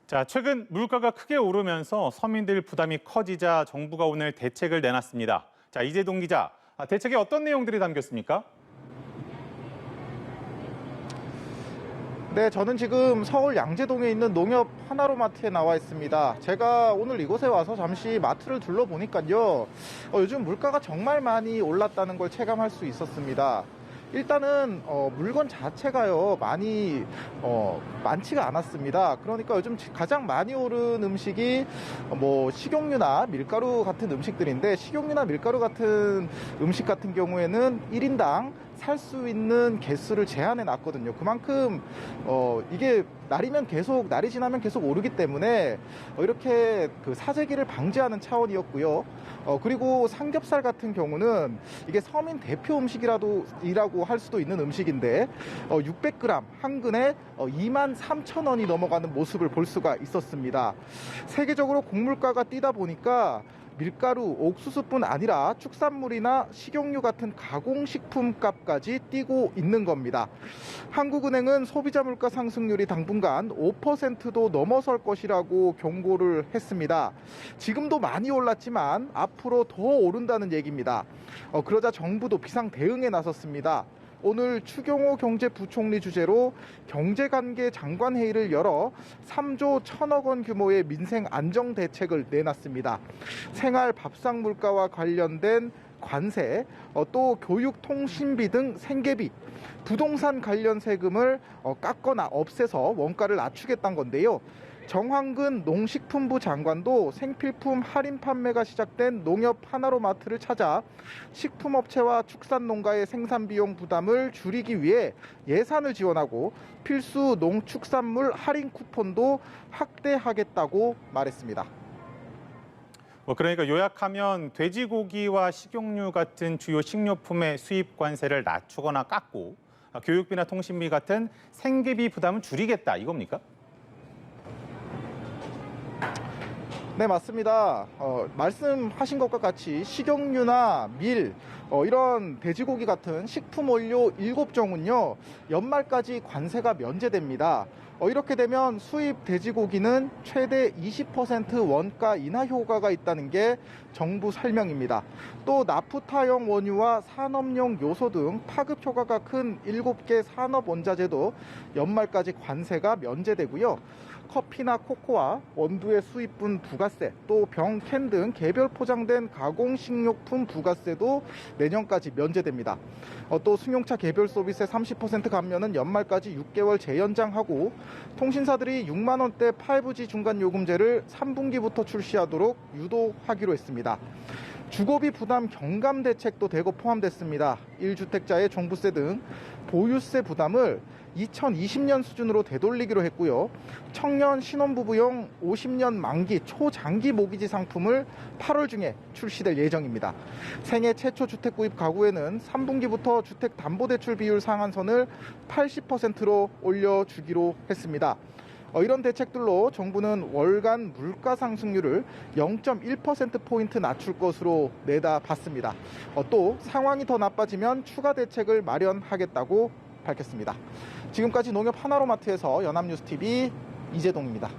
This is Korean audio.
자, 최근 물가가 크게 오르면서 서민들 부담이 커지자 정부가 오늘 대책을 내놨습니다. 자, 이재동 기자, 대책에 어떤 내용들이 담겼습니까? 네, 저는 지금 서울 양재동에 있는 농협 하나로마트에 나와 있습니다. 제가 오늘 이곳에 와서 잠시 마트를 둘러보니까요. 요즘 물가가 정말 많이 올랐다는 걸 체감할 수 있었습니다. 일단은 물건 자체가요 많지가 않았습니다. 그러니까 요즘 가장 많이 오른 음식이 식용유나 밀가루 같은 음식들인데, 식용유나 밀가루 같은 음식 같은 경우에는 1인당 살 수 있는 개수를 제한해 놨거든요. 그만큼 이게 날이 지나면 계속 오르기 때문에 이렇게 그 사재기를 방지하는 차원이었고요. 그리고 삼겹살 같은 경우는 이게 서민 대표 음식이라고 할 수도 있는 음식인데 600g 한 근에 23,000원이 넘어가는 모습을 볼 수가 있었습니다. 세계적으로 곡물가가 뛰다 보니까 밀가루, 옥수수뿐 아니라 축산물이나 식용유 같은 가공식품 값까지 뛰고 있는 겁니다. 한국은행은 소비자 물가 상승률이 당분간 5%도 넘어설 것이라고 경고를 했습니다. 지금도 많이 올랐지만 앞으로 더 오른다는 얘기입니다. 그러자 정부도 비상 대응에 나섰습니다. 오늘 추경호 경제부총리 주재로 경제관계 장관회의를 열어 3조 1천억 원 규모의 민생 안정 대책을 내놨습니다. 생활 밥상 물가와 관련된 관세, 또 교육 통신비 등 생계비, 부동산 관련 세금을 깎거나 없애서 원가를 낮추겠다는 건데요. 정황근 농식품부 장관도 생필품 할인 판매가 시작된 농협 하나로마트를 찾아 식품업체와 축산농가의 생산비용 부담을 줄이기 위해 예산을 지원하고 필수 농축산물 할인 쿠폰도 확대하겠다고 말했습니다. 그러니까 요약하면 돼지고기와 식용유 같은 주요 식료품의 수입 관세를 낮추거나 깎고 교육비나 통신비 같은 생계비 부담을 줄이겠다, 이겁니까? 네, 맞습니다. 말씀하신 것과 같이 식용유나 밀, 이런 돼지고기 같은 식품 원료 7종은요, 연말까지 관세가 면제됩니다. 이렇게 되면 수입 돼지고기는 최대 20% 원가 인하 효과가 있다는 게 정부 설명입니다. 또 나프타용 원유와 산업용 요소 등 파급 효과가 큰 7개 산업 원자재도 연말까지 관세가 면제되고요. 커피나 코코아, 원두의 수입분 부가세, 또 병, 캔 등 개별 포장된 가공식료품 부가세도 내년까지 면제됩니다. 또 승용차 개별 서비스의 30% 감면은 연말까지 6개월 재연장하고, 통신사들이 6만 원대 5G 중간 요금제를 3분기부터 출시하도록 유도하기로 했습니다. 주거비 부담 경감 대책도 대거 포함됐습니다. 1주택자의 종부세 등 보유세 부담을 2020년 수준으로 되돌리기로 했고요. 청년 신혼부부용 50년 만기 초장기 모기지 상품을 8월 중에 출시될 예정입니다. 생애 최초 주택 구입 가구에는 3분기부터 주택담보대출 비율 상한선을 80%로 올려주기로 했습니다. 이런 대책들로 정부는 월간 물가 상승률을 0.1%포인트 낮출 것으로 내다봤습니다. 또 상황이 더 나빠지면 추가 대책을 마련하겠다고 밝혔습니다. 지금까지 농협 하나로마트에서 연합뉴스TV 이재동입니다.